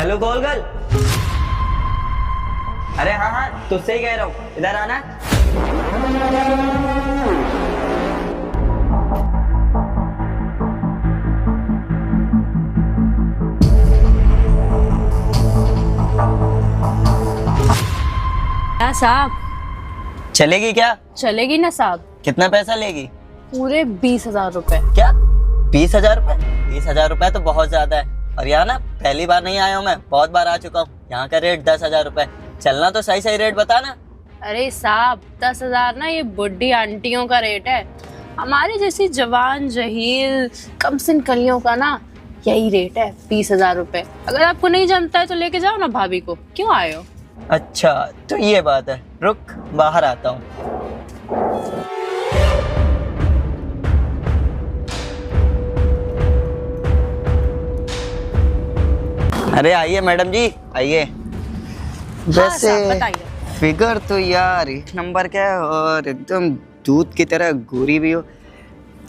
Hello call girl. अरे हाँ हाँ तुझसे ही कह रहा हूँ, इधर आना। क्या साहब? चलेगी क्या? चलेगी ना साहब। कितना पैसा लेगी? पूरे 20,000 रुपए। क्या 20,000 रुपए? 20,000 रुपए तो बहुत ज्यादा है। और यहाँ ना पहली बार नहीं आया हूँ मैं, बहुत बार आ चुका हूँ। यहाँ का रेट 10,000 रुपए। चलना तो सही सही रेट बता ना। अरे साहब 10,000 ना ये बुढ़ी आंटियों का रेट है। हमारी जैसी जवान जहील कमसिन कलियों का ना यही रेट है 20,000 रुपए। अगर आपको नहीं जमता है तो लेके जाओ ना भाभी को, क्यों आए हो? अच्छा तो ये बात है, रुक बाहर आता हूँ। अरे आइए मैडम जी आइए। हाँ साहब बताइए। फिगर तो यार एक नंबर का है और एकदम दूध की तरह गोरी भी हो।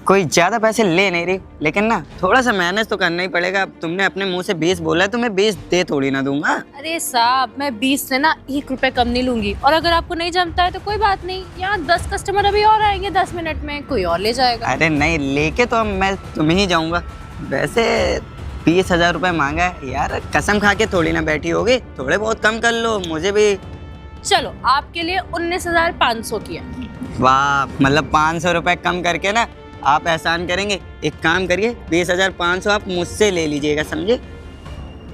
कोई ज्यादा पैसे ले नहीं रही, लेकिन ना थोड़ा सा मैनेज तो करना ही पड़ेगा। तुमने अपने मुंह से 20 बोला है तो मैं 20 दे थोड़ी ना दूंगा। अरे साहब मैं 20 से ना 1 रुपए कम नहीं लूंगी। और अगर आपको नहीं जमता है तो कोई बात नहीं, यहाँ 10 कस्टमर अभी और आएंगे, 10 मिनट में कोई और ले जाएगा। अरे नहीं, लेके तो मैं तुम्हें ही जाऊंगा। वैसे 20,000 रुपए मांगा है यार, कसम खा के थोड़ी ना बैठी होगी, थोड़े बहुत कम कर लो मुझे भी। चलो आपके लिए 19,500 किया। वाह, मतलब 500 रुपए कम करके ना आप एहसान करेंगे। एक काम करिए 20,500 आप मुझसे ले लीजिएगा, समझे?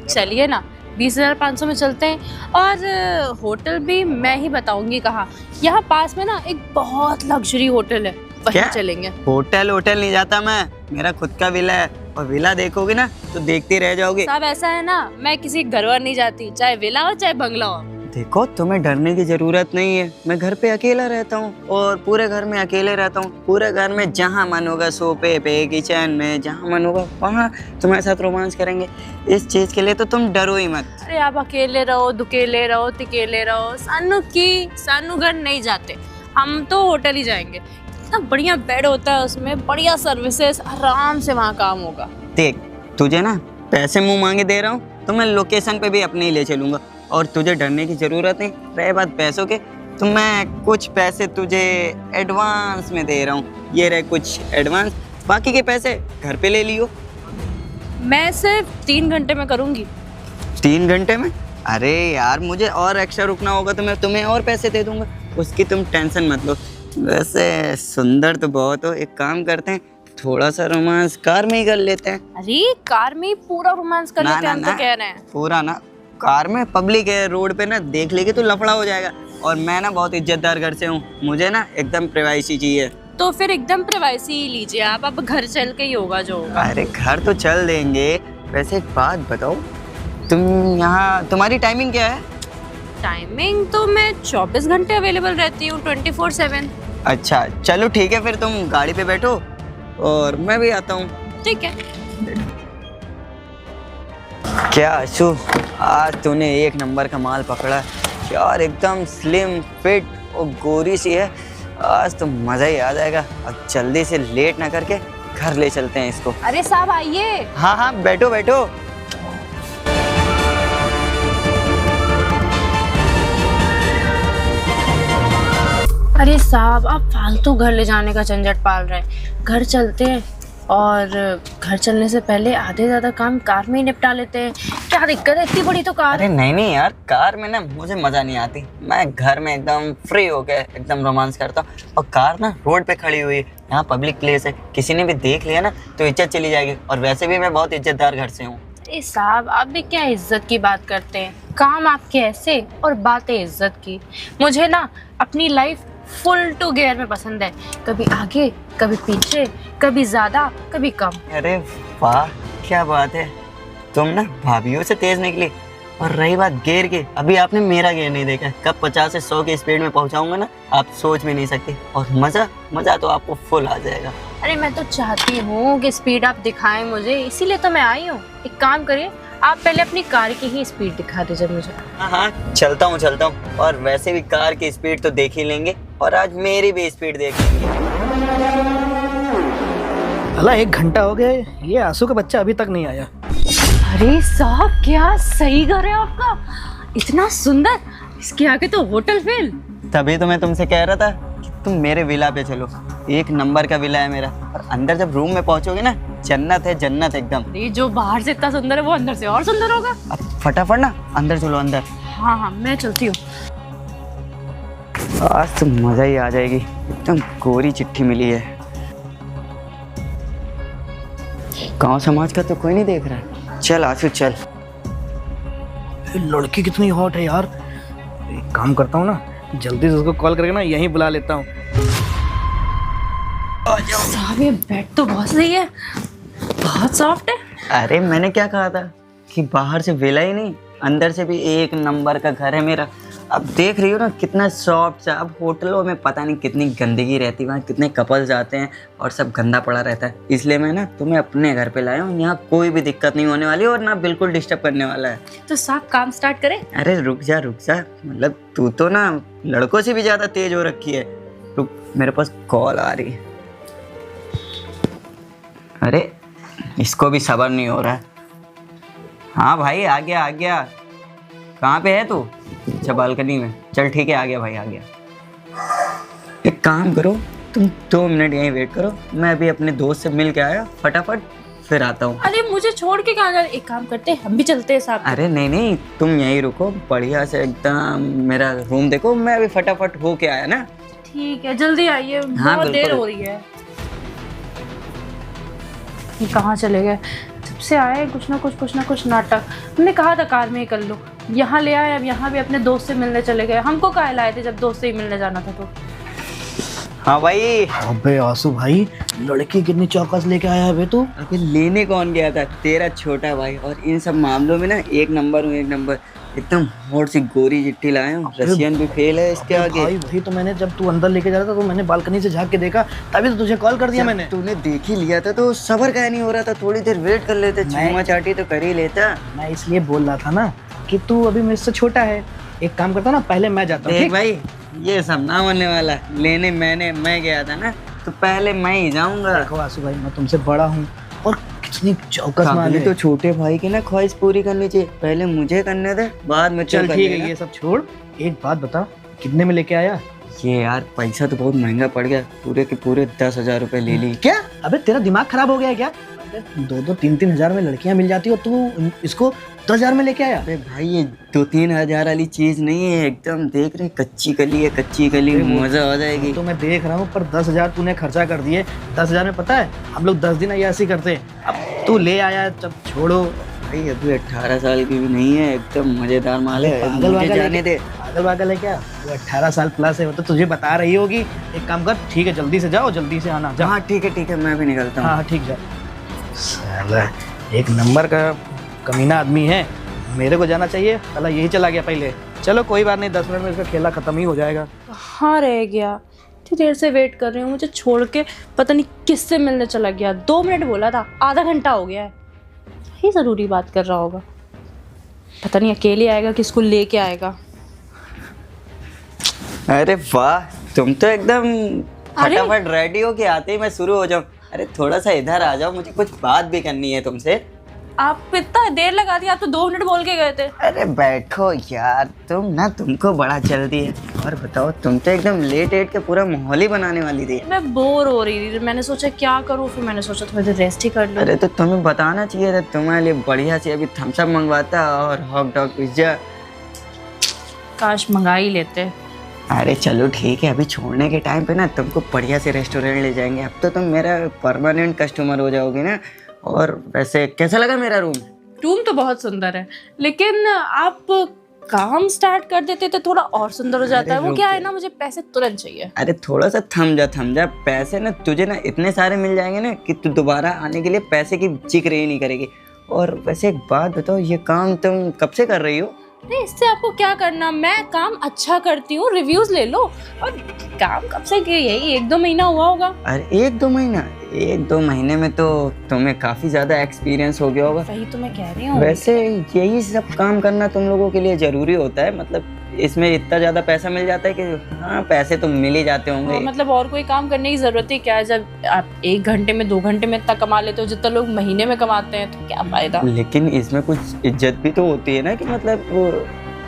चलिए ना 20,500 में चलते हैं। और होटल भी मैं ही बताऊंगी कहाँ। यहाँ पास में ना एक बहुत लग्जरी होटल है, वहीं चलेंगे। होटल नहीं जाता मैं, मेरा खुद का विला है। और विला देखोगे ना तो देखती रह जाओगे। साहब ऐसा है ना, मैं किसी घर नहीं जाती, चाहे विला हो चाहे बंगला हो। देखो तुम्हें डरने की जरूरत नहीं है, मैं घर पे अकेला रहता हूँ और पूरे घर में अकेले रहता हूँ। पूरे घर में जहाँ मन होगा सोफे पे, किचन में, जहाँ मन होगा वहाँ तुम्हारे साथ रोमांस करेंगे। इस चीज के लिए तो तुम डरो ही मत। अरे आप अकेले रहो, दुकेले रहो, तिकेले रहो, सानू घर नहीं जाते, हम तो होटल ही जाएंगे। इतना बढ़िया बेड होता है उसमें, बढ़िया सर्विसेज, आराम से वहाँ काम होगा। देख तुझे ना पैसे मुंह मांगे दे रहा हूँ तो मैं लोकेशन पे भी अपने ही ले चलूंगा और तुझे डरने की जरूरत नहीं। रहे बात पैसों के, तो मैं कुछ पैसे तुझे एडवांस में दे रहा हूँ। ये रहे कुछ एडवांस, बाकी के पैसे घर पे ले लियो। मैं सिर्फ 3 घंटे में करूँगी। 3 घंटे में? अरे यार मुझे और एक्स्ट्रा रुकना होगा तो मैं तुम्हें और पैसे दे दूंगा, उसकी तुम टेंशन मत लो। वैसे सुंदर तो बहुत हो, एक काम करते हैं थोड़ा सा रोमांस कार में ही कर लेते हैं। अरे कार में ही पूरा रोमांस कर लेते हैं, हम तो कह रहे हैं। पूरा ना, कार में पब्लिक है, रोड पे ना देख लेगी तो लफड़ा हो जाएगा। और मैं ना बहुत इज्जतदार घर से हूँ, मुझे ना एकदम प्राइवेसी चाहिए। तो फिर एकदम प्राइवेसी ही लीजिए आप, अब घर चल के ही होगा जो होगा। अरे घर तो चल देंगे। वैसे एक बात बताओ, तुम यहाँ तुम्हारी टाइमिंग क्या है? टाइमिंग तो मैं 24 घंटे अवेलेबल रहती हूँ, 24/7। अच्छा चलो ठीक है, फिर तुम गाड़ी पे बैठो और मैं भी आता हूँ। ठीक है। क्या आशु, आज तूने एक नंबर का माल पकड़ा यार, एकदम स्लिम फिट और गोरी सी है। आज तो मजा ही आ जाएगा। अब जल्दी से लेट ना करके घर ले चलते हैं इसको। अरे साहब आइए। हाँ हाँ बैठो बैठो। अरे साहब आप फालतू घर ले जाने का झंझट पाल रहे हैं, घर चलते हैं और घर चलने से पहले आधे ज्यादा काम कार में ही निपटा लेते हैं। क्या दिक्कत है, इतनी बड़ी तो कार। अरे नहीं यार, कार में ना मुझे मजा नहीं आती। मैं घर में एकदम फ्री होके एकदम रोमांस करता हूँ। और कार ना रोड पे खड़ी हुई है, यहाँ पब्लिक प्लेस है, किसी ने भी देख लिया ना तो इज्जत चली जाएगी। और वैसे भी मैं बहुत इज्जतदार घर से हूँ। अरे साहब आप भी क्या इज्जत की बात करते हैं, काम आपके ऐसे और बातें इज्जत की। मुझे ना अपनी लाइफ फुल टू गियर में पसंद है, कभी आगे कभी पीछे, कभी ज्यादा कभी कम। अरे वाह क्या बात है, तुम ना भाभीियों से तेज निकली। और रही बात गियर की, अभी आपने मेरा गियर नहीं देखा, कब 50 से 100 की स्पीड में पहुंचाऊंगा ना, आप सोच भी नहीं सकते। और मजा तो आपको फुल आ जाएगा। अरे मैं तो चाहती हूँ कि स्पीड आप दिखाएं मुझे, इसीलिए तो मैं आई हूँ। एक काम करिए, आप पहले अपनी कार की ही स्पीड दिखा दीजिए मुझे। हाँ चलता हूँ। और वैसे भी कार की स्पीड तो देख ही लेंगे और आज मेरी भी स्पीड देख लेंगे। अला 1 घंटा हो गया, ये आंसू का बच्चा अभी तक नहीं आया। अरे साहब क्या सही घर है आपका, इतना सुंदर, इसके आगे तो होटल फेल। तभी तो मैं तुमसे कह रहा था कि तुम मेरे विला पे चलो, एक नंबर का विला है मेरा। और अंदर जब रूम में पहुंचोगे ना, जन्नत है जन्नत एकदम। अरे जो बाहर से इतना सुंदर है वो अंदर से और सुंदर होगा। अब फटाफट ना अंदर चलो अंदर। हाँ हाँ मैं चलती हूँ। आज तो मजा ही आ जाएगी, एकदम कोरी चिट्ठी मिली है। गांव समाज का तो कोई नहीं देख रहा है। चल आशु चल। ये लड़की कितनी हॉट है यार। एक काम करता हूँ ना, जल्दी से उसको कॉल करके ना यहीं बुला लेता हूँ। साहब ये बेड तो बहुत सही है, बहुत सॉफ्ट है। अरे मैंने क्या कहा था कि बाहर से विला ही नहीं, अंदर से भी एक नंबर का घर है मेरा। अब देख रही हो ना कितना सॉफ्ट सा। अब होटलों में पता नहीं कितनी गंदगी रहती है, वहाँ कितने कपल्स जाते हैं और सब गंदा पड़ा रहता है। इसलिए मैं ना तुम्हें अपने घर पे लाया हूँ। यहाँ कोई भी दिक्कत नहीं होने वाली और ना बिल्कुल डिस्टर्ब करने वाला है। तो साहब काम स्टार्ट करें? अरे रुक जा मतलब तू तो ना लड़कों से भी ज्यादा तेज हो रखी है। रुक, मेरे पास कॉल आ रही है। अरे इसको भी सब्र नहीं हो रहा है। हाँ भाई आ गया आ गया। कहाँ पे है तू? अच्छा बालकनी में। चल ठीक है आ गया भाई आ गया। एक काम करो तुम 2 मिनट यहीं वेट करो, मैं अभी अपने दोस्त से मिल के आया, फटाफट फिर आता हूँ। अरे मुझे छोड़ के कहाँ जा रहे? एक काम करते हैं हम भी चलते हैं साहब। अरे नहीं तुम यहीं रुको, बढ़िया से एकदम मेरा रूम देखो, मैं अभी फटाफट हो के आया ना। ठीक है जल्दी आइए, हाँ, बहुत देर बिल्कुल। हो रही है। ये कहाँ चले गए? जब से आए कुछ ना कुछ नाटक। हमने कहा था कार में ही कर लो, यहाँ ले आए, अब यहाँ भी अपने दोस्त से मिलने चले गए। हमको काहे लाए थे जब दोस्त से ही मिलने जाना था तो। हाँ भाई। अबे आंसू भाई, लड़की कितनी चौकस लेके आया है बे तू। अबे लेने कौन गया था? तेरा छोटा भाई। और इन सब मामलों में ना एक नंबर हूँ, एक नंबर। एकदम होट सी गोरी चिट्ठी लाया हूँ, रशियन भी फेल है इसके आगे। भाई वही तो मैंने, जब तू अंदर लेके जा रहा था तो मैंने बालकनी से झांक के देखा, तभी तो तुझे कॉल कर दिया मैंने। तूने देख ही लिया था तो सबर का नहीं हो रहा था, थोड़ी देर वेट कर लेते, चूमा चाटी तो कर ही लेता। मैं इसलिए बोल रहा था ना कि तू अभी मेरे से छोटा है। एक काम करता ना, पहले मैं जाता हूँ। देख भाई ये सब ना होने वाला। लेने मैं गया था ना, तो पहले मैं ही जाऊंगा। देखो आंसू भाई, मैं तुमसे बड़ा हूँ और कितनी चौकस माल है। तो छोटे भाई की ना ख्वाहिश पूरी करनी चाहिए, पहले मुझे करने दे, बाद में चल ठीक है, ये सब छोड़। एक बात बता, कितने में लेके आया? ये यार पैसा तो बहुत महंगा पड़ गया, पूरे के पूरे 10,000 रुपए ले ली। क्या? अबे तेरा दिमाग खराब हो गया है क्या? 2-3 हजार में लड़कियां मिल जाती हो, तू इसको 10,000 में लेके आया? अरे भाई ये 2-3 हजार वाली चीज नहीं है, एकदम देख रहे कच्ची कली है, कच्ची कली, मजा आ जाएगी। तो मैं देख रहा हूँ, पर 10,000 तूने खर्चा कर दिए। 10,000 में पता है हम लोग 10 दिन ऐसे ही करते हैं। अब तू ले आया, जब छोड़ो। भाई अभी 18 साल की भी नहीं है, एकदम मजेदार माल है, पागल मुझे जाने दे। पागल है क्या? वो 18 साल प्लस है, वो तो तुझे बता रही होगी। एक काम कर, ठीक है जल्दी से जाओ, जल्दी से आना। हाँ ठीक है मैं भी निकलता हूँ। हाँ ठीक है। साला एक नंबर का कमीना आदमी है, मेरे को जाना चाहिए, साला यही चला गया पहले। चलो कोई बात नहीं, 10 मिनट में इसका खेला खत्म ही हो जाएगा। कहाँ रह गया? इतनी देर से वेट कर रही हूँ, मुझे छोड़ के पता नहीं किससे मिलने चला गया। 2 मिनट बोला था, आधा घंटा हो गया है। ही ज़रूरी बात कर रहा होगा, पता नहीं अकेले आएगा कि इसको लेके आएगा। अरे वाह, तुम तो एकदम फटाफट रेडी हो के आते ही मैं शुरू हो जाऊँ। अरे थोड़ा सा इधर आ जाओ, मुझे कुछ बात भी करनी है तुमसे। आप इतना देर लगा दी, आप तो 2 मिनट बोल के गए थे। अरे बैठो यार, तुमको बड़ा जल्दी है। और बताओ, तुम तो एकदम लेट के पूरा माहौल ही बनाने वाली थी। मैं बोर हो रही थी, मैंने सोचा क्या करूँ, फिर मैंने सोचा थोड़ी देर रेस्ट ही कर लूँ। अरे तो तुम्हें बताना चाहिए था, तुम्हारे लिए बढ़िया से अभी थम्स अप मंगवाता और हॉट डॉग पिज्जा। काश मंगा ही लेते। अरे चलो ठीक है, अभी छोड़ने के टाइम पे ना तुमको बढ़िया से रेस्टोरेंट ले जाएंगे। अब तो तुम मेरा परमानेंट कस्टमर हो जाओगी ना। और वैसे कैसा लगा मेरा रूम? रूम तो बहुत सुंदर है, लेकिन आप काम स्टार्ट कर देते तो थोड़ा और सुंदर हो जाता है। वो क्या है ना, मुझे पैसे तुरंत चाहिए। अरे थोड़ा सा थम जा। पैसे ना तुझे ना इतने सारे मिल जाएंगे ना कि तू दोबारा आने के लिए पैसे की जिक्र ही नहीं करेगी। और वैसे एक बात बताओ, ये काम तुम कब से कर रही हो? अरे इससे आपको क्या करना, मैं काम अच्छा करती हूँ, रिव्यूज ले लो। और काम कब से किए? यही 1-2 महीना हुआ होगा। अरे 1-2 महीना? 1-2 महीने में तो तुम्हें काफी ज्यादा एक्सपीरियंस हो गया होगा। वही तो मैं कह रही हूँ। वैसे यही सब काम करना तुम लोगों के लिए जरूरी होता है, मतलब इसमें इतना ज़्यादा पैसा मिल जाता है कि हाँ पैसे तो मिल ही जाते होंगे। मतलब और कोई काम करने की जरूरत ही क्या है? जब आप 1 घंटे में 2 घंटे में इतना कमा लेते हो जितना लोग महीने में कमाते हैं, तो क्या फायदा? लेकिन इसमें कुछ इज्जत भी तो होती है ना, कि मतलब वो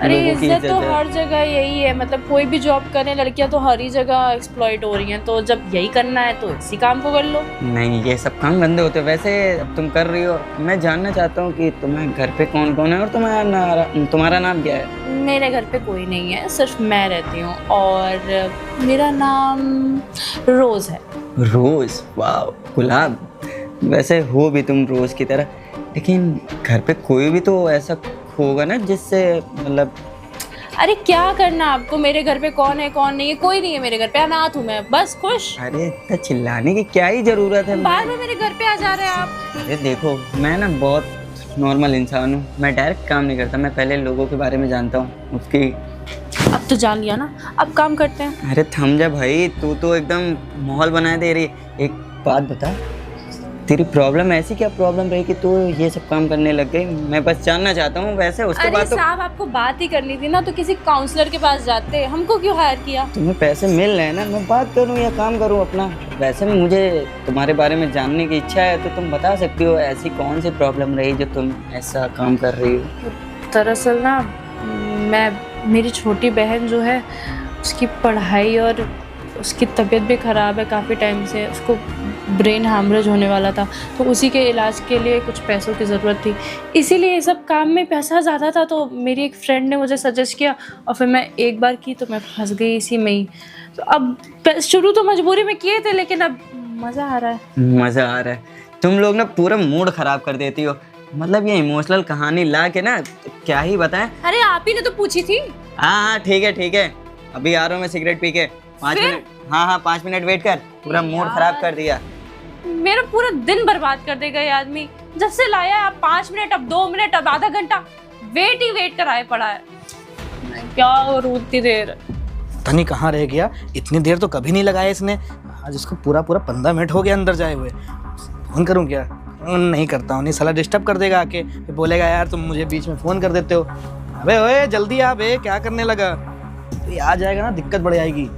अरे लोगों की इज्जत तो है। हर जगह यही है, मतलब कोई भी जॉब करें लड़कियां तो हर ही जगह एक्सप्लॉइट हो रही हैं, तो जब यही करना है तो इसी काम को कर लो। नहीं, ये सब काम गंदे होते हैं। वैसे अब तुम कर रही हो, मैं जानना चाहता हूँ कि तुम्हें घर पे कौन कौन है और तुम्हारा नाम क्या है? मेरे घर पे कोई नहीं है, सिर्फ मैं रहती हूँ और मेरा नाम रोज है। रोज? वाह, गुलाब। वैसे हो भी तुम रोज की तरह, लेकिन घर पे कोई भी तो ऐसा होगा ना जिससे मतलब। अरे क्या करना आपको? मेरे घर पे कौन है कौन नहीं है? कोई नहीं है मेरे घर पे, अनाथ हूँ मैं, बस खुश। अरे इतना चिल्लाने की क्या ही जरूरत है? बार बार मेरे घर पे आ जा रहे हैं आप। अरे देखो, मैं ना बहुत नॉर्मल इंसान हूँ, मैं डायरेक्ट काम नहीं करता, मैं पहले लोगों के बारे में जानता हूँ, उसकी। अब तो जान लिया ना, अब काम करते हैं। अरे थम जा भाई, तू तो एकदम माहौल बना दे रही है। एक बात बता, तेरी प्रॉब्लम ऐसी क्या प्रॉब्लम रही कि तू ये सब काम करने लग गई? मैं बस जानना चाहता हूँ। वैसे उसके अरे बाद तो साहब, आपको बात ही करनी थी ना तो किसी काउंसलर के पास जाते, हमको क्यों हायर किया? तुम्हें पैसे मिल रहे हैं ना, मैं बात करूँ या काम करूँ अपना? वैसे में मुझे तुम्हारे बारे में जानने की इच्छा है, तो तुम बता सकती हो ऐसी कौन सी प्रॉब्लम रही जो तुम ऐसा काम कर रही हो? दरअसल ना, मेरी छोटी बहन जो है, उसकी पढ़ाई और उसकी तबीयत भी ख़राब है काफ़ी टाइम से। उसको ब्रेन हैमरेज होने वाला था, तो उसी के इलाज के लिए कुछ पैसों की ज़रूरत थी, इसीलिए ये सब काम में पैसा ज़्यादा था। तो मेरी एक फ्रेंड ने मुझे सजेस्ट किया और फिर मैं एक बार की तो मैं फंस गई इसी में ही। तो अब शुरू तो मजबूरी में किए थे, लेकिन अब मज़ा आ रहा है। मज़ा आ रहा है? तुम लोग ना पूरा मूड ख़राब कर देती हो। मतलब ये इमोशनल कहानी ला के ना क्या ही बताएं। अरे आप ही ने तो पूछी थी। हाँ, ठीक है, अभी आ रहा हूँ मैं सिगरेट पी के। 5 मिनट। हाँ, 5 मिनट वेट कर। पूरा मूड खराब कर दिया। मेरा पूरा दिन बर्बाद कर देगा ये आदमी। जब से लाया है, अब 5 मिनट, अब 2 मिनट, अब आधा घंटा, वेट कराए पड़ा है। मैं क्या करूं इतनी देर? पता नहीं कहाँ रह गया, इतनी देर तो कभी नहीं लगाया इसने। आज इसको पूरा 15 मिनट हो गया अंदर जाए हुए। फ़ोन करूँ क्या? नहीं करता हूँ, नहीं साला डिस्टर्ब कर देगा आके, फिर बोलेगा यार तुम मुझे बीच में फ़ोन कर देते हो। अबे ओए जल्दी आ बे, क्या करने लगा? तो ये आ जाएगा ना, दिक्कत बढ़ जाएगी।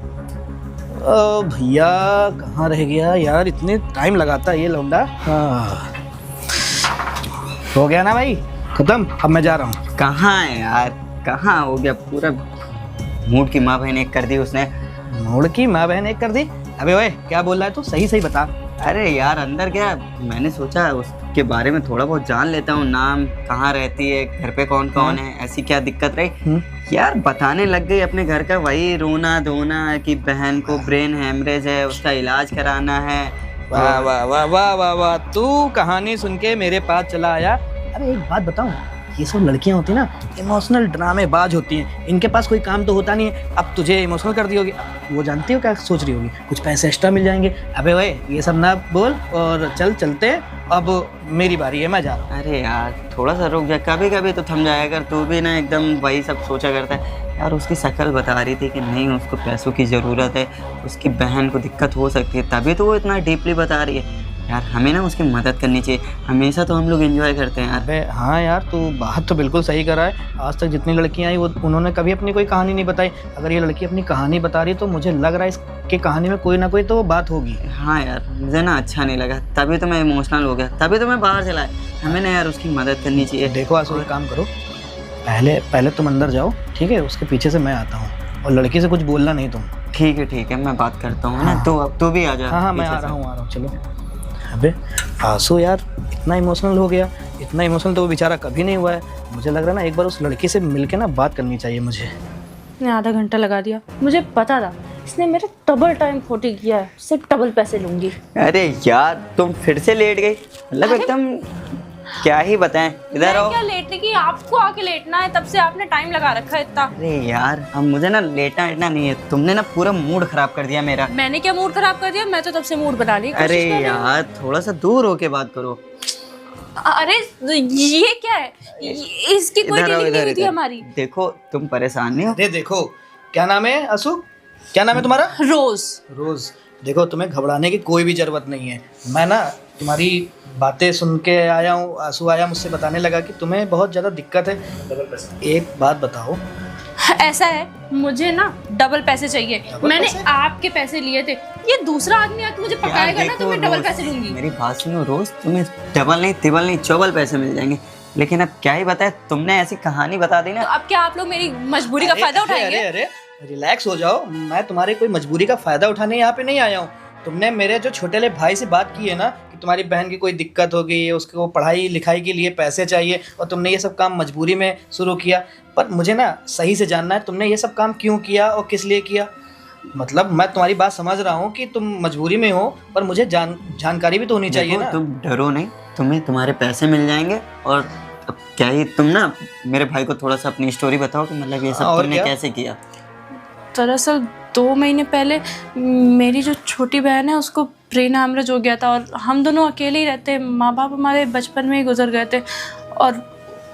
ओ भैया कहाँ रह गया यार, इतने टाइम लगाता है ये लौंडा। हो गया ना भाई, खत्म। अब मैं जा रहा हूँ। कहाँ है यार, कहाँ हो गया? पूरा मूड की माँ बहन एक कर दी उसने। मूड की माँ बहन एक कर दी? अबे ओए क्या बोल रहा है तू, सही बता। अरे यार अंदर क्या, मैंने सोचा उसके बारे में थोड़ा बहुत जान लेता हूँ। नाम, कहाँ रहती है, घर पे कौन कौन है, ऐसी क्या दिक्कत रही। यार बताने लग गई अपने घर का वही रोना धोना कि बहन को ब्रेन हैमरेज है, उसका इलाज कराना है। वाह वाह वाह वाह वाह वाह, तू कहानी सुन के मेरे पास चला आया। अरे एक बात बताऊं, ये सब लड़कियां होती ना, इमोशनल ड्रामेबाज होती हैं। इनके पास कोई काम तो होता नहीं है। अब तुझे इमोशनल कर दी होगी, वो जानती हो क्या सोच रही होगी, कुछ पैसे एक्स्ट्रा मिल जाएंगे। अबे ओए ये सब ना बोल और चलते। अब मेरी बारी है, मैं जा रहा हूँ। अरे यार थोड़ा सा रुक जा, कभी कभी तो थम जाया कर। तू भी ना एकदम वही सब सोचा करता है। यार उसकी शक्ल बता रही थी कि नहीं उसको पैसों की ज़रूरत है, उसकी बहन को दिक्कत हो सकती है, तभी तो वो इतना डीपली बता रही है। यार हमें ना उसकी मदद करनी चाहिए। हमेशा तो हम लोग एंजॉय करते हैं यार। अबे हाँ यार, तू बात तो बिल्कुल सही कर रहा है। आज तक जितनी लड़कियां आई वो उन्होंने कभी अपनी कोई कहानी नहीं बताई। अगर ये लड़की अपनी कहानी बता रही है तो मुझे लग रहा है इसकी कहानी में कोई ना कोई तो बात होगी। हाँ यार, मुझे ना अच्छा नहीं लगा, तभी तो मैं इमोशनल हो गया, तभी तो मैं बाहर चला। हमें ना यार उसकी मदद करनी चाहिए। देखो आंसू, एक काम करो, पहले तुम अंदर जाओ, ठीक है? उसके पीछे से मैं आता हूँ, और लड़की से कुछ बोलना नहीं तुम। ठीक है, मैं बात करता हूँ ना। तो अब तू भी आ जा। हाँ मैं आ रहा हूँ चलो। अबे आंसू यार इतना इमोशनल हो गया, इतना इमोशनल तो वो बेचारा कभी नहीं हुआ है। मुझे लग रहा है ना एक बार उस लड़की से मिलके ना बात करनी चाहिए मुझे। इसने आधा घंटा लगा दिया, मुझे पता था इसने मेरा डबल टाइम खोटी किया है, इससे डबल पैसे लूंगी। अरे यार तुम फिर से लेट गई, मतलब एकदम क्या ही बताएं। इधर आओ। क्या लेटने की, आपको आके लेटना है, तब से आपने टाइम लगा रखा है इतना। अरे यार अब मुझे ना लेटना नहीं है, तुमने ना पूरा मूड खराब कर दिया मेरा। मैंने क्या मूड खराब कर दिया? मैं तो तब से मूड बनाने की कोशिश अरे कर रही हूँ। यार थोड़ा सा दूर होके बात करो। अरे ये क्या है? इसकी कोई इधर आओ, डीलिंग नहीं इधर हुई थी इधर। हमारी। देखो तुम परेशान नहीं हो। अरे देखो, क्या नाम है आंसू, क्या नाम है तुम्हारा? रोज। रोज। देखो तुम्हें घबराने की कोई भी ज़रूरत नहीं है। मैं ना तुम्हारी बातें सुन के आया हूँ। आंसू आया मुझसे बताने लगा कि तुम्हें बहुत ज़्यादा दिक्कत है। एक बात बताओ, ऐसा है, मुझे ना डबल पैसे चाहिए। डबल मैंने पैसे? आपके पैसे लिए थे, ये दूसरा आदमी आके मुझे पकाएगा ना तो मैं डबल पैसे लूंगी। मेरी बात सुनो रोज, तुम्हें डबल नहीं तिबल नहीं चौबल पैसे मिल जाएंगे। लेकिन अब क्या ही बताए, तुमने ऐसी कहानी बता दी तो ना। अब क्या आप लोग मेरी मजबूरी का फायदा उठाएंगे? अरे रिलैक्स हो जाओ, मैं तुम्हारी कोई मजबूरी का फायदा उठाने यहाँ पे नहीं आया हूँ। तुमने मेरे जो छोटे वाले भाई से बात की है ना कि तुम्हारी बहन की कोई दिक्कत हो गई है, उसको पढ़ाई लिखाई के लिए पैसे चाहिए और तुमने ये सब काम मजबूरी में शुरू किया। पर मुझे ना सही से जानना है तुमने ये सब काम क्यों किया और किस लिए किया। मतलब मैं तुम्हारी बात समझ रहा हूँ कि तुम मजबूरी में हो, पर मुझे जानकारी भी तो होनी चाहिए देखो, ना। तुम डरो नहीं, तुम्हें तुम्हारे पैसे मिल जाएंगे। और अब क्या ही तुम ना मेरे भाई को थोड़ा सा अपनी स्टोरी बताओ कि मतलब ये सब और तुमने क्या? कैसे किया। दरअसल 2 महीने पहले मेरी जो छोटी बहन है उसको ब्रेन हैमरेज हो गया था और हम दोनों अकेले ही रहते हैं। माँ बाप हमारे बचपन में ही गुजर गए थे और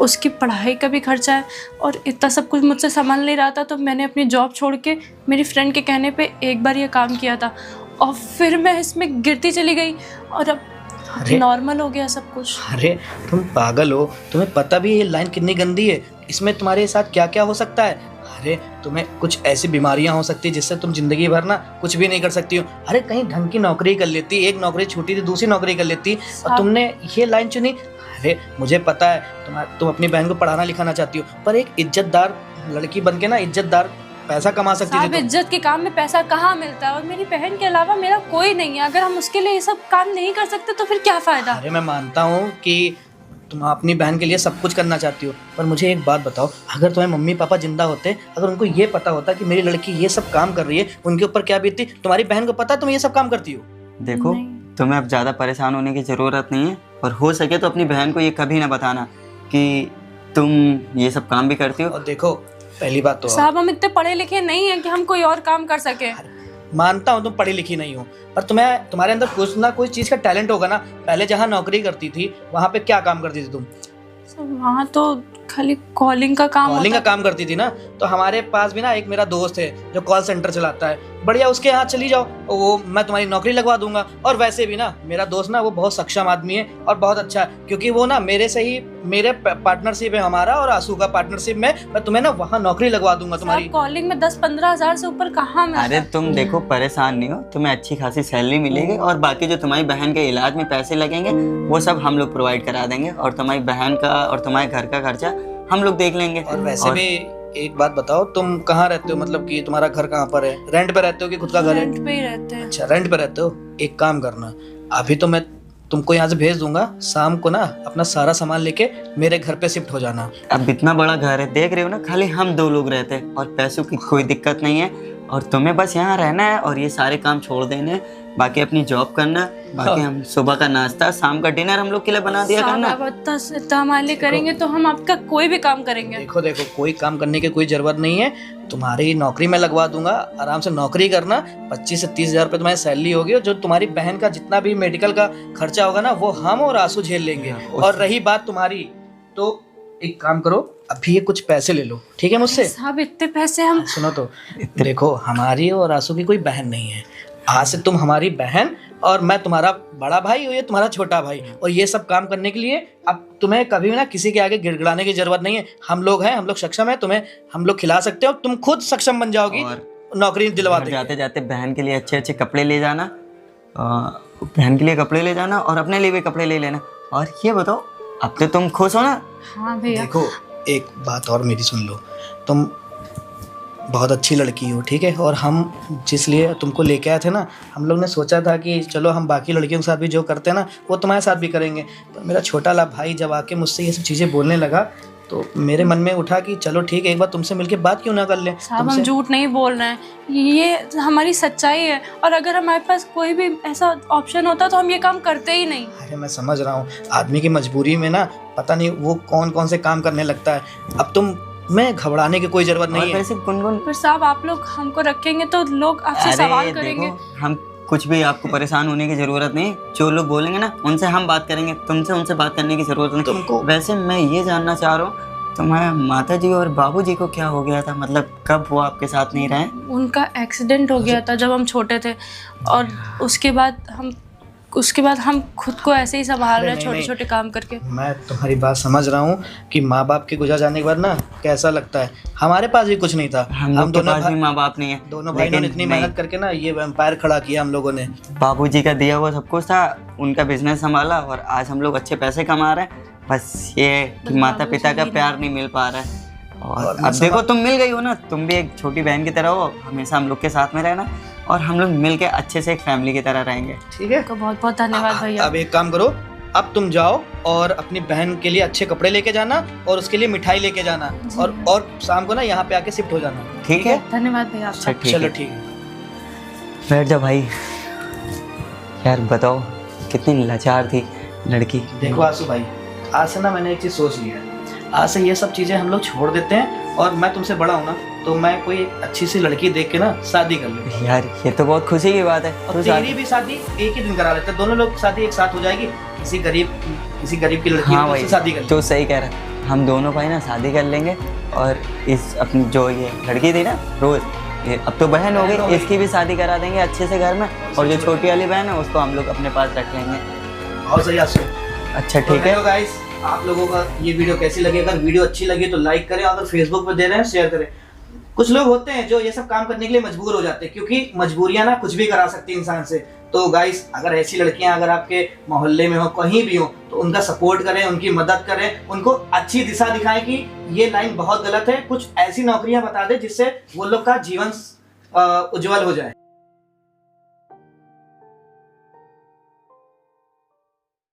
उसकी पढ़ाई का भी खर्चा है और इतना सब कुछ मुझसे संभाल नहीं रहा था। तो मैंने अपनी जॉब छोड़ के मेरी फ्रेंड के कहने पे एक बार ये काम किया था और फिर मैं इसमें गिरती चली गई और अब नॉर्मल हो गया सब कुछ। अरे तुम पागल हो, तुम्हें पता भी है ये लाइन कितनी गंदी है, इसमें तुम्हारे साथ क्या क्या हो सकता है। अरे तुम्हें कुछ ऐसी बीमारियां हो सकती है जिससे तुम जिंदगी भर ना कुछ भी नहीं कर सकती हो। अरे कहीं ढंग की नौकरी कर लेती, एक नौकरी छूटी थी दूसरी नौकरी कर लेती और तुमने ये लाइन चुनी। अरे मुझे पता है तुम अपनी बहन को पढ़ाना लिखाना चाहती हो, पर एक इज्जतदार लड़की बन के ना इज्जतदार पैसा कमा सकती थी साहब, इज्जत के काम में पैसा कहाँ मिलता है और मेरी बहन के अलावा मेरा कोई नहीं है। अगर हम उसके लिए ये सब काम नहीं कर सकते तो फिर क्या फायदा। अरे मैं मानता हूँ कि तुम अपनी बहन के लिए सब कुछ करना चाहती हो, पर मुझे एक बात बताओ, अगर तुम्हारे मम्मी पापा जिंदा होते, अगर उनको ये पता होता कि मेरी लड़की ये सब काम कर रही है, उनके ऊपर क्या बीतती। तुम्हारी बहन को पता तुम ये सब काम करती हो। देखो तुम्हें अब ज़्यादा परेशान होने की ज़रूरत नहीं है और हो सके तो अपनी बहन को ये कभी ना बताना कि तुम ये सब काम भी करती हो। और देखो पहली बात तो साहब, हम इतने पढ़े लिखे नहीं हैं कि हम कोई और काम कर सके। मानता हूँ तुम पढ़ी लिखी नहीं हो, पर तुम्हारे अंदर कुछ ना कुछ चीज़ का टैलेंट होगा ना। पहले जहाँ नौकरी करती थी वहाँ पे क्या काम करती थी तुम? वहाँ तो खाली कॉलिंग का काम काम करती थी ना। तो हमारे पास भी ना एक मेरा दोस्त है जो कॉल सेंटर चलाता है, बढ़िया उसके यहाँ चली जाओ, वो मैं तुम्हारी नौकरी लगवा दूंगा। और वैसे भी ना मेरा दोस्त ना वो बहुत सक्षम आदमी है और बहुत अच्छा है, क्योंकि वो ना मेरे पार्टनरशिप है हमारा और आंसू का पार्टनरशिप में, मैं तुम्हें ना वहाँ नौकरी लगवा दूंगा तुम्हारी। कॉलिंग में 10-15 हज़ार से ऊपर कहाँ मिलता है? अरे तुम देखो परेशान नहीं हो, तुम्हें अच्छी खासी सैलरी मिलेगी और बाकी जो तुम्हारी बहन के इलाज में पैसे लगेंगे वो सब हम लोग प्रोवाइड करा देंगे और तुम्हारी बहन का और तुम्हारे घर का खर्चा हम लोग देख लेंगे। और वैसे भी एक बात बताओ, तुम कहाँ रहते हो? मतलब कि तुम्हारा घर कहाँ पर है? रेंट पे रहते हो कि खुद का घर है? रेंट पे ही रहते हैं। अच्छा रेंट पे रहते हो। एक काम करना, अभी तो मैं तुमको यहाँ से भेज दूंगा, शाम को ना अपना सारा सामान लेके मेरे घर पे शिफ्ट हो जाना। अब इतना बड़ा घर है, देख रहे हो ना, खाली हम 2 लोग रहते हैं और पैसों की कोई दिक्कत नहीं है और तुम्हें बस यहाँ रहना है और ये सारे काम छोड़ देने हैं, बाकी अपनी जॉब करना, बाकी हम सुबह का नाश्ता शाम का डिनर हम लोग के लिए बना दिया करना। आप इतना हमारे लिए करेंगे तो हम आपका कोई भी काम करेंगे। देखो कोई काम करने की कोई जरूरत नहीं है, तुम्हारी नौकरी में लगवा दूंगा, आराम से नौकरी करना। 25 से 30 हजार रुपये तुम्हारी सैलरी होगी और जो तुम्हारी बहन का जितना भी मेडिकल का खर्चा होगा ना वो हम और आंसू झेल लेंगे। और रही बात तुम्हारी, तो एक काम करो, अभी ये कुछ पैसे ले लो, ठीक है मुझसे? साहब इतने पैसे हम सुनो तो, देखो हमारी और आंसू की कोई बहन नहीं है, आज से तुम हमारी बहन और मैं तुम्हारा बड़ा भाई और ये तुम्हारा छोटा भाई, और ये सब काम करने के लिए अब तुम्हें कभी भी ना किसी के आगे गिड़गिड़ाने की जरूरत नहीं है। हम लोग हैं, हम लोग सक्षम है, तुम्हें हम लोग खिला सकते हो, तुम खुद सक्षम बन जाओगी, नौकरी दिलवा देंगे। जाते जाते बहन के लिए अच्छे अच्छे कपड़े ले जाना, बहन के लिए कपड़े ले जाना और अपने लिए भी कपड़े ले लेना। और ये बताओ अब तो तुम खुश हो ना? हाँ भैया। देखो एक बात और मेरी सुन लो, तुम बहुत अच्छी लड़की हो, ठीक है, और हम जिस लिए तुमको लेके आए थे ना, हम लोग ने सोचा था कि चलो हम बाकी लड़कियों के साथ भी जो करते हैं ना वो तुम्हारे साथ भी करेंगे। पर मेरा छोटा ला भाई जब आके मुझसे ये सब चीज़ें बोलने लगा तो मेरे मन में उठा कि चलो ठीक है, एक बार तुमसे मिलके बात क्यों ना कर ले। साहब हम झूठ नहीं बोल रहे हैं, ये हमारी सच्चाई है और अगर हमारे पास कोई भी ऐसा ऑप्शन होता तो हम ये काम करते ही नहीं। अरे मैं समझ रहा हूँ, आदमी की मजबूरी में ना पता नहीं वो कौन कौन से काम करने लगता है। अब तुम में घबराने की कोई जरूरत नहीं है। वैसे गुनगुन, पर साहब आप लोग हमको रखेंगे तो लोग आपसे सवाल करेंगे। हम कुछ भी आपको परेशान होने की जरूरत नहीं, जो लोग बोलेंगे ना उनसे हम बात करेंगे, तुमसे उनसे बात करने की जरूरत नहीं तुमको। वैसे मैं ये जानना चाह रहा हूँ तुम्हारे माता जी और बाबूजी को क्या हो गया था, मतलब कब वो आपके साथ नहीं रहे? उनका एक्सीडेंट हो गया था जब हम छोटे थे और उसके बाद हम उसके बाद हम खुद को ऐसे ही संभाल अरे रहे हैं नहीं, छोटे नहीं। छोटे काम करके। मैं तुम्हारी बात समझ रहा हूँ कि माँ बाप के गुजर जाने के बाद ना कैसा लगता है। हमारे पास भी कुछ नहीं था, हम लोग के पास भी माँ बाप नहीं है, दोनों भाइयों ने लेकिन इतनी नहीं, मेहनत करके ना ये एम्पायर खड़ा किया हम लोगों ने। बाबूजी का दिया हुआ सब कुछ था, उनका बिजनेस संभाला और आज हम लोग अच्छे पैसे कमा रहे हैं। बस ये है कि बस माता पिता का बाबूजी प्यार नहीं मिल पा रहा है। और और अब देखो तुम मिल गई हो ना, तुम भी एक छोटी बहन की तरह हो, हमेशा हम लोग के साथ में रहना और हम लोग मिल के अच्छे से एक फैमिली की तरह रहेंगे। ठीक है, आपका बहुत बहुत धन्यवाद भैया। अब एक काम करो, अब तुम जाओ और अपनी बहन के लिए अच्छे कपड़े लेके जाना और उसके लिए मिठाई लेके जाना, और शाम को ना यहाँ पे आके शिफ्ट हो जाना। ठीक है, धन्यवाद भैया अच्छा आपका। ठीक चलो है, ठीक है। बैठ जा भाई। यार बताओ कितनी लाचार थी लड़की। देखो आंसू भाई, आज से ना मैंने एक चीज सोच ली है, आज से ये सब चीजें हम लोग छोड़ देते हैं और मैं तुमसे बड़ा हूँ ना, तो मैं कोई अच्छी सी लड़की देख के ना शादी कर लूँ। यार ये तो बहुत खुशी की बात है। और तू तेरी भी शादी एक ही दिन करा लेते हैं, दोनों लोग शादी एक साथ हो जाएगी। किसी गरीब की लड़की हाँ को भाई, उससे शादी कर तो सही कह रहा है। हम दोनों भाई ना शादी कर लेंगे और इस अपनी जो ये लड़की थी ना रोज, ये अब तो बहन हो गई, इसकी भी शादी करा देंगे अच्छे से घर में, और जो छोटी वाली बहन है उसको हम लोग अपने पास रख लेंगे। और सही आंसू। अच्छा तो ठीक है। हेलो गाइस, आप लोगों का ये वीडियो कैसी लगी? अगर वीडियो अच्छी लगी तो लाइक करें, अगर फेसबुक पे दे रहे हैं शेयर करें। कुछ लोग होते हैं जो ये सब काम करने के लिए मजबूर हो जाते हैं, क्योंकि मजबूरियां ना कुछ भी करा सकती है इंसान से। तो गाइस, अगर ऐसी लड़कियां अगर आपके मोहल्ले में हो, कहीं भी हो, तो उनका सपोर्ट करें, उनकी मदद करें, उनको अच्छी दिशा दिखाएं कि ये लाइन बहुत गलत है। कुछ ऐसी नौकरियां बता दें जिससे वो लोग का जीवन उज्जवल हो जाए।